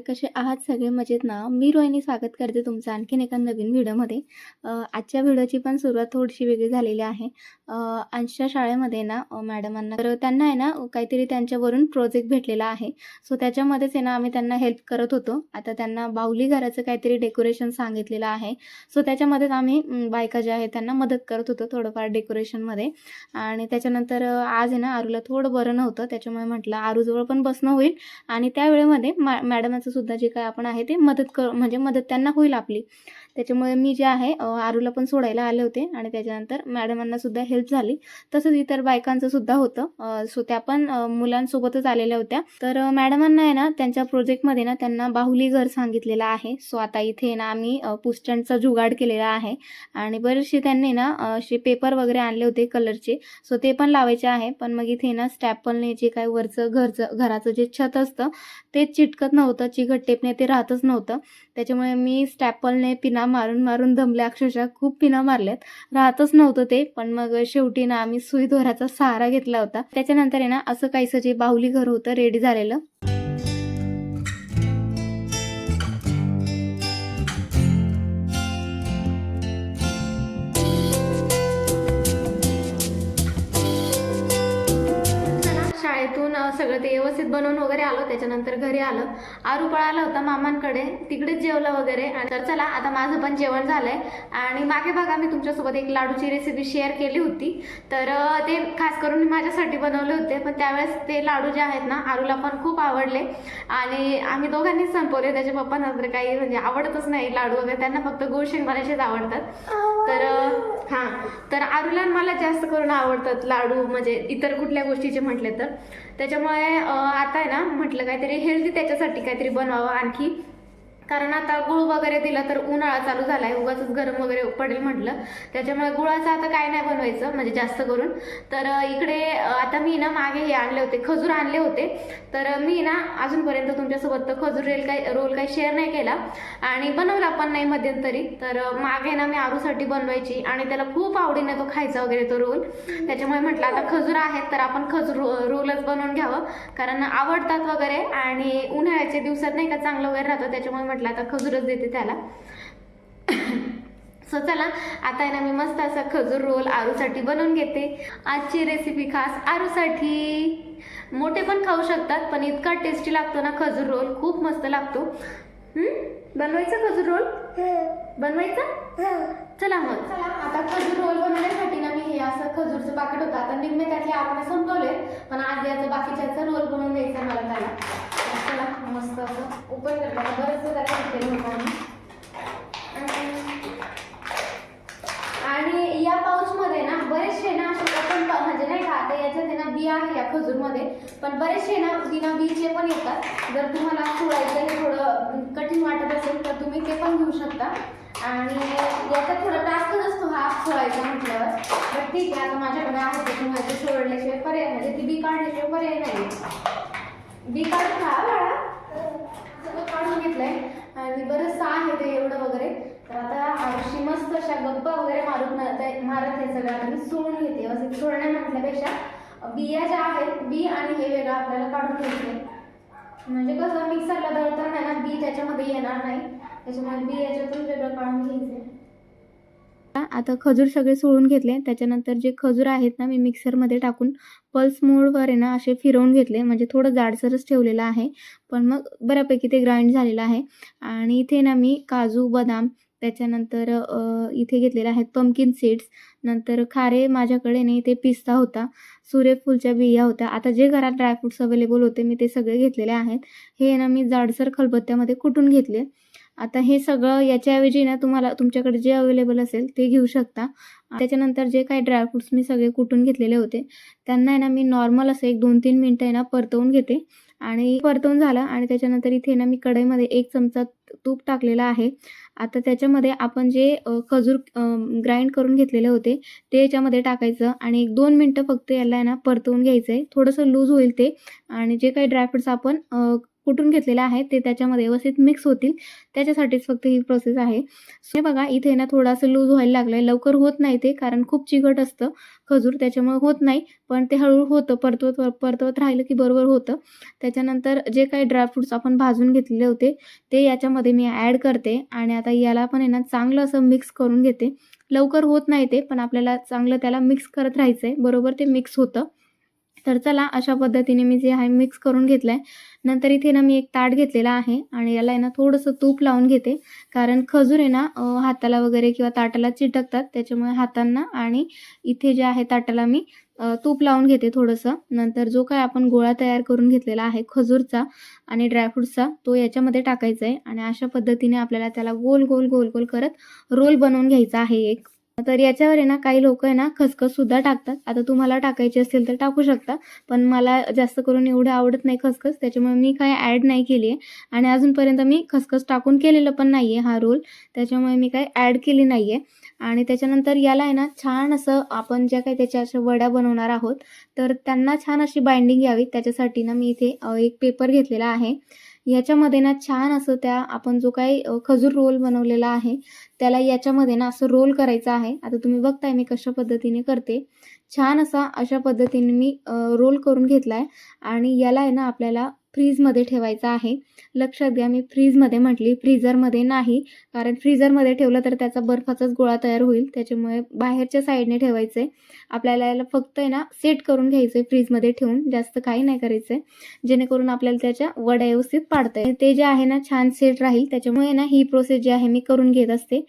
कसे आहात सगळे मजेत ना? मी रोहिणी स्वागत करते तुमचं आणखीन एका नवीन व्हिडिओमध्ये. आजच्या व्हिडिओची पण सुरुवात थोडीशी वेगळी झालेली आहे. अंशच्या शाळेमध्ये ना मॅडमांना तर त्यांना आहे ना काहीतरी त्यांच्यावरून प्रोजेक्ट भेटलेला आहे. सो त्याच्यामध्येच आहे ना आम्ही त्यांना हेल्प करत होतो. आता त्यांना बाहुली घराचं काहीतरी डेकोरेशन सांगितलेलं आहे. सो त्याच्यामध्येच आम्ही बायका ज्या आहेत त्यांना मदत करत होतो थोडंफार डेकोरेशनमध्ये. आणि त्याच्यानंतर आज आहे ना आरूला थोडं बरं नव्हतं, त्याच्यामुळे म्हटलं आरूजवळ पण बसणं होईल आणि त्या वेळेमध्ये मॅडमाचं सुद्धा जे काय आपण आहे ते म्हणजे मदत त्यांना होईल आपली. त्याच्यामुळे मी जे आहे आरूला पण सोडायला आले होते आणि त्याच्यानंतर मॅडमांना सुद्धा हेल्प झाली. तसंच इतर बायकांचं सुद्धा होतं. सो त्या पण मुलांसोबतच आलेल्या होत्या. तर मॅडमांना आहे ना त्यांच्या प्रोजेक्टमध्ये ना त्यांना बाहुली घर सांगितलेलं आहे. सो आता इथे ना आम्ही पुस्टंटचा जुगाड केलेला आहे आणि बरेचसे त्यांनी ना असे पेपर वगैरे आणले होते कलरचे. सो ते पण लावायचे आहे. पण मग इथे ना स्टॅपलने जे काय वरचं घराचं जे छत असतं ते चिटकत नव्हतं, चिकट टेपने ते राहतच नव्हतं. त्याच्यामुळे मी स्टॅपलने पिना मारून मारून दमले, अक्षरशः खूप पिना मारल्यात, राहतच नव्हतं ते. पण मग शेवटी ना आम्ही सुई दोराचा सहारा घेतला होता. त्याच्यानंतर आहे ना असं काहीसं जे बाहुली घर होतं रेडी झालेलं. शाळेतून सगळं ते व्यवस्थित बनवून वगैरे आलो. त्याच्यानंतर घरी आलं. आरू पळाला होता मामांकडे, तिकडेच जेवलं वगैरे. तर चला आता माझं पण जेवण झालंय. आणि मागे बघा मी तुमच्यासोबत एक लाडूची रेसिपी शेअर केली होती. तर ते खास करून मी माझ्यासाठी बनवले होते. पण त्यावेळेस ते लाडू जे आहेत ना आरूला पण खूप आवडले आणि आम्ही दोघांनीच संपवले. त्याच्या पप्पांना तर काही म्हणजे आवडतच नाही लाडू वगैरे, त्यांना फक्त गोड शेंगदाण्याचेच आवडतात. तर हां, तर आरूला मला जास्त करून आवडतात लाडू, म्हणजे इतर कुठल्या गोष्टीचे म्हटले तर. त्याच्यामुळे आता आहे ना म्हटलं काहीतरी हेल्दी त्याच्यासाठी काहीतरी बनवावं आणखी, कारण आता गुळ वगैरे दिला तर उन्हाळा चालू झाला आहे, उगाच गरम वगैरे पडेल म्हटलं. त्याच्यामुळे गुळाचं आता काय नाही बनवायचं म्हणजे जास्त करून. तर इकडे आता मी ना मागे हे आणले होते, खजूर आणले होते. तर मी ना अजूनपर्यंत तुमच्यासोबत तर खजूर रोल काही शेअर नाही केला आणि बनवला पण नाही मध्यंतरी. तर मागे ना मी आरूसाठी बनवायची आणि त्याला खूप आवडीने तो खायचा वगैरे तो रोल. त्याच्यामुळे म्हटलं आता खजूर आहेत तर आपण खजूर रोलच बनवून घ्यावं, कारण आवडतात वगैरे आणि उन्हाळ्याच्या दिवसात नाही का चांगलं वगैरे राहतं. त्याच्यामुळे म्हटलं आता खजूरच देते त्याला. सो चला आता आहे ना मी मस्त असा खजूर रोल आरूसाठी बनवून घेते. आजची रेसिपी खास आरूसाठी. मोठे पण खाऊ शकतात, पण इतका टेस्टी लागतो ना खजूर रोल, खूप मस्त लागतो. बनवायचा खजूर रोल? बनवायचा? चला मग. चला आता खजूर रोल बनवण्यासाठी ना मी हे असं खजूरचं पाकिट होतं, आता निम्मे त्यातले आपण संपवले, पण आज याचं बाकीच्याचं रोल बनवून द्यायचा मला त्याला. चला मस्त असं ओपन करताना बरंचसं त्याला घेतलेलं होतं आणि या पाऊचमध्ये ना बरेचसे ना असे ओपन म्हणजे नाही का, आता याच्यात आहे ना बिया आहे या खजूरमध्ये, पण बरेचसे ना बिना बीचे पण येतात. जर तुम्हाला सोडायचं हे थोडं कठीण वाटत असेल तर तुम्ही ते पण घेऊ शकता. आणि याच्यात थोडा टास्क असतो हा सोडायचा म्हटल्यावर, पण ठीक आहे आता माझ्याकडे आहे त्याच्यामुळे ते सोडल्याशिवाय पर्याय म्हणजे ती बी काढल्याशिवाय पर्याय नाही. बी काढून खा बाळा, सगळं काढून घेतलंय आणि बरंचसं आहे ते एवढं वगैरे. तर आता आरुषी मस्त अशा गप्पा वगैरे मारत हे सगळं आता मी सोडून घेते. असं सोडण्या म्हटल्यापेक्षा बिया ज्या आहेत बी आणि हे वेगळं आपल्याला काढून घ्यायचे, म्हणजे कसं मिक्सरला दळताना ना बी त्याच्यामध्ये येणार नाही, त्याच्यामुळे बी याच्यातून वेगळं काढून घ्यायचे. आता खजूर सगळे सोडून घेतले. त्याच्यानंतर जे खजूर आहेत ना मी मिक्सरमध्ये टाकून पल्स मोडवर आहे ना असे फिरवून घेतले, म्हणजे थोडं जाडसरच ठेवलेलं आहे, पण मग बऱ्यापैकी ते ग्राइंड झालेलं आहे. आणि इथे ना मी काजू, बदाम, त्याच्यानंतर इथे घेतलेले आहेत पंपकिन सीड्स, नंतर खारे माझ्याकडे नाही ते पिस्ता होता, सूर्यफूलच्या बिया होत्या. आता जे घरात ड्रायफ्रूट्स अवेलेबल होते मी ते सगळे घेतलेले आहेत. हे ना मी जाडसर खलबत्त्यामध्ये कुटून घेतले. आता हे सगळं याच्याऐवजी ना तुम्हाला तुमच्याकडे जे अवेलेबल असेल ते घेऊ शकता. त्याच्यानंतर जे काही ड्रायफ्रूट्स मी सगळे कुटून घेतलेले होते त्यांना आहे ना मी नॉर्मल असं 1-2-3 मिनटं आहे ना परतवून घेते. आणि परतवून झालं आणि त्याच्यानंतर इथे ना मी कढईमध्ये 1 चमचा तूप टाकलेला आहे. आता त्याच्यामध्ये आपण जे खजूर ग्राइंड करून घेतलेले होते ते याच्यामध्ये टाकायचं आणि 1-2 मिनटं फक्त याला आहे ना परतवून घ्यायचं आहे. थोडंसं लूज होईल ते आणि जे काही ड्रायफ्रूट्स आपण कुटून घेतलेलं आहे ते त्याच्यामध्ये व्यवस्थित मिक्स होतील त्याच्यासाठीच फक्त ही प्रोसेस आहे. हे बघा इथे ना थोडंसं लूज व्हायला लागलं आहे. लवकर होत नाही ते, कारण खूप चिकट असतं खजूर, त्याच्यामुळे होत नाही. पण ते हळूहळू होतं, परतवत राहिलं की बरोबर होतं. त्याच्यानंतर जे काही ड्रायफ्रूट्स आपण भाजून घेतलेले होते ते याच्यामध्ये मी ॲड करते आणि आता याला पण आहे ना चांगलं असं मिक्स करून घेते. लवकर होत नाही ते, पण आपल्याला चांगलं त्याला मिक्स करत राहायचं आहे, बरोबर ते मिक्स होतं. तर चला अशा पद्धतीने मी जे आहे मिक्स करून घेतलं आहे. नंतर इथे ना मी एक ताट घेतलेला आहे आणि याला आहे ना थोडंसं तूप लावून घेते, कारण खजूर आहे ना हाताला वगैरे किंवा ताटाला चिटकतात, त्याच्यामुळे हातांना आणि इथे जे आहे ताटाला मी तूप लावून घेते थोडंसं. नंतर जो काय आपण गोळा तयार करून घेतलेला आहे खजूरचा आणि ड्रायफ्रूट्सचा तो याच्यामध्ये टाकायचा आहे आणि अशा पद्धतीने आपल्याला त्याला गोल गोल गोल गोल करत रोल बनवून घ्यायचा आहे एक. तर याच्यावर आहे ना काही लोक आहे ना खसखस सुद्धा टाकतात. आता तुम्हाला टाकायची असेल तर टाकू शकता, पण मला जास्त करून एवढं आवडत नाही खसखस, त्याच्यामुळे मी काही ॲड नाही केली आहे आणि अजूनपर्यंत मी खसखस टाकून केलेलं पण नाही आहे हा रोल, त्याच्यामुळे मी काही ॲड केली नाही आहे. आणि त्याच्यानंतर याला आहे ना छान असं आपण ज्या काही त्याच्या अशा वड्या बनवणार आहोत तर त्यांना छान अशी बाइंडिंग यावी, त्याच्यासाठी ना मी इथे एक पेपर घेतलेला आहे. याच्यामध्ये ना छान असं त्या आपण जो काही खजूर रोल बनवलेला आहे त्याला याच्यामध्ये ना असं रोल करायचं आहे. आता तुम्ही बघताय मी कशा पद्धतीने करते. छान अशा पद्धतीने मी रोल करून घेतला आहे आणि याला आहे ना आपल्याला फ्रीजमध्ये ठेवायचं आहे. लक्षात घ्या मी फ्रीजमध्ये म्हटली, फ्रीझरमध्ये नाही, कारण फ्रीझरमध्ये ठेवलं तर त्याचा बर्फाचाच गोळा तयार होईल, त्याच्यामुळे बाहेरच्या साईडने ठेवायचं आहे. आपल्याला याला फक्त आहे ना सेट करून घ्यायचं आहे फ्रीजमध्ये ठेवून, जास्त काही नाही करायचं आहे, जेणेकरून आपल्याला त्याच्या वड्या व्यवस्थित पाडता येईल. ते जे आहे ना छान सेट राहील, त्याच्यामुळे ना ही प्रोसेस जी आहे मी करून घेत असते.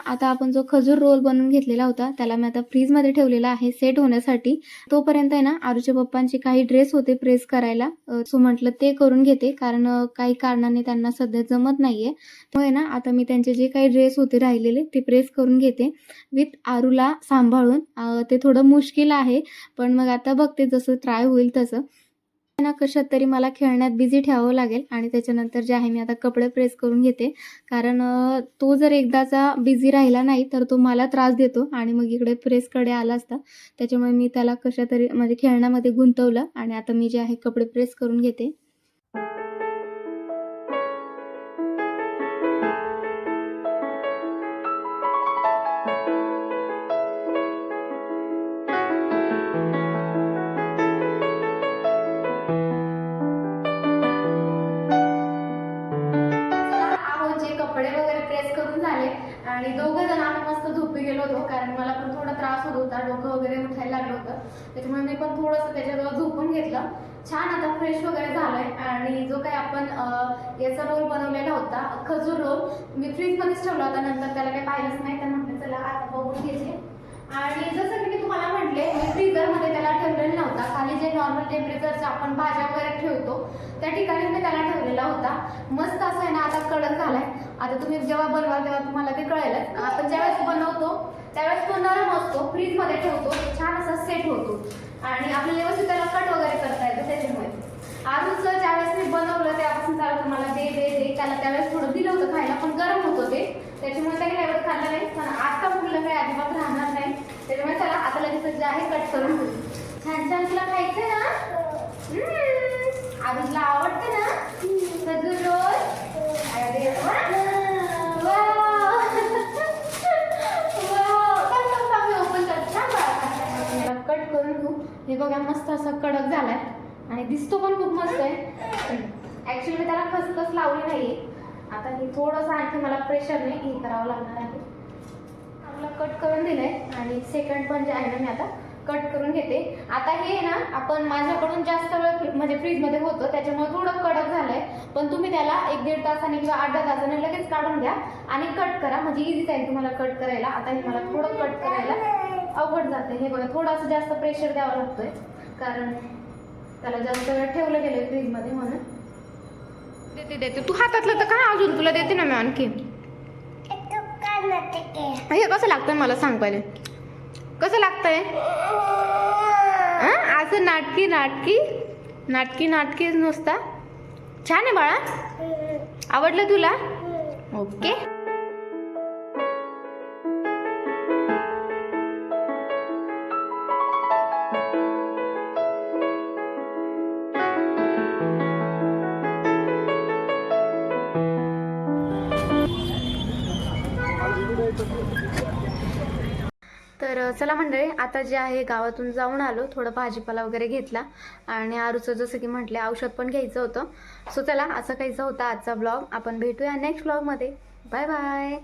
आता आपण जो खजूर रोल बनवून घेतलेला होता त्याला मी आता फ्रीजमध्ये ठेवलेला आहे सेट होण्यासाठी. तोपर्यंत आहे ना आरूच्या पप्पांचे काही ड्रेस होते प्रेस करायला, सो म्हटलं ते करून घेते, कारण काही कारणाने त्यांना सध्या जमत नाहीये. त्यामुळे ना आता मी त्यांचे जे काही ड्रेस होते राहिलेले ते प्रेस करून घेते विथ आरूला सांभाळून. ते थोडं मुश्किल आहे, पण मग आता बघते जसं ट्राय होईल तसं ना कशात तरी मला खेळण्यात बिझी ठेवावं लागेल. आणि त्याच्यानंतर जे आहे मी आता कपडे प्रेस करून घेते, कारण तो जर एकदाचा बिझी राहिला नाही तर तो मला त्रास देतो आणि मग इकडे प्रेसकडे आला असता, त्याच्यामुळे मी त्याला कशा तरी म्हणजे खेळण्यामध्ये गुंतवलं आणि आता मी जे आहे कपडे प्रेस करून घेते. जे कपडे वगैरे प्रेस करून झाले आणि दोघं जण आम्ही मस्त झोपी गेलो होतो, कारण मला पण थोडा त्रास होत होता, डोकं वगैरे उठायला लागलं होतं, त्याच्यामुळे मी पण थोडंसं त्याच्याजवळ झोपून घेतलं. छान आता फ्रेश वगैरे झालंय आणि जो काही आपण याचा रोल बनवलेला होता खजूर रोल मी फ्रीजमध्येच ठेवला होता, नंतर त्याला काही पाहिलंच नाही, तर म्हटलं चला आता बघून घ्यायचे. आणि जसं की मी तुम्हाला म्हटले मी फ्रीझरमध्ये त्याला ठेवलेला नव्हता, खाली जे नॉर्मल टेम्परेचरचं आपण भाज्या वगैरे ठेवतो त्या ठिकाणी मी त्याला ठेवलेला होता. मस्त असं आहे ना आता कडक झालाय. आता तुम्ही जेव्हा बनवाल तेव्हा तुम्हाला ते कळेलच. आपण ज्यावेळेस बनवतो त्यावेळेस तो नरम असतो, फ्रीजमध्ये ठेवतो छान असा सेट होतो आणि आपल्याला व्यवस्थित त्याला कट वगैरे करता येतं. त्याच्यामुळे आजच ज्यावेळेस मी बनवलं त्यापासून त्याला मला दे दे दे त्याला त्यावेळेस थोडं दिलं होतं खायला, पण गरम होतं ते, त्याच्यामुळे काही एवढं खाल्लं नाही. पण आता मुलं काही अजिबात राहणार नाही, त्याच्यामुळे त्याला आता लगेच जे आहे कट करून घेऊ. छान छान तुला खायचं ना? आरुषला आवडतं ना खजूर रोल? अरे कट करून घेऊ. हे बघा मस्त असा कडक झालाय आणि दिसतो पण खूप मस्त आहे. ऍक्च्युली त्याला खसखस लावली नाहीये. आता हे थोडंसं आणखी मला प्रेशरने हे करावं लागणार आहे. आपलं कट करून दिलंय आणि सेकंड पण जे आहे ना मी आता कट करून घेते. आता हे ना आपण माझ्याकडून जास्त वेळ म्हणजे फ्रीजमध्ये होतं त्याच्यामुळे थोडं कडक झालंय, पण तुम्ही त्याला 1-1.5 तासाने किंवा 8-10 तासाने लगेच काढून घ्या आणि कट करा, म्हणजे इझी जाईल तुम्हाला कट करायला. आता हे मला थोडं कट करायला अवघड जाते. हे बघा थोडंसं जास्त प्रेशर द्यावं लागतोय, कारण त्याला जास्त वेळ ठेवलं गेलं फ्रीजमध्ये म्हणून. देते तू हातातलं तर काय अजून तुला देते ना मी आणखी. हे कसं लागतंय मला सांग पहिले, कसं लागतंय? असं नाटकी नाटकी नाटकी नाटकी नुसता. छान आहे बाळा, आवडलं तुला? ओके. तर चला मंडळी, आता जे आहे गावातून जाऊन आलो, थोडं भाजीपाला वगैरे घेतला आणि आरूचं जसं की म्हटले औषध पण घ्यायचं होतं. सो चला, असं काहीच होता आजचा ब्लॉग. आपण भेटूया नेक्स्ट ब्लॉगमध्ये. Bye bye.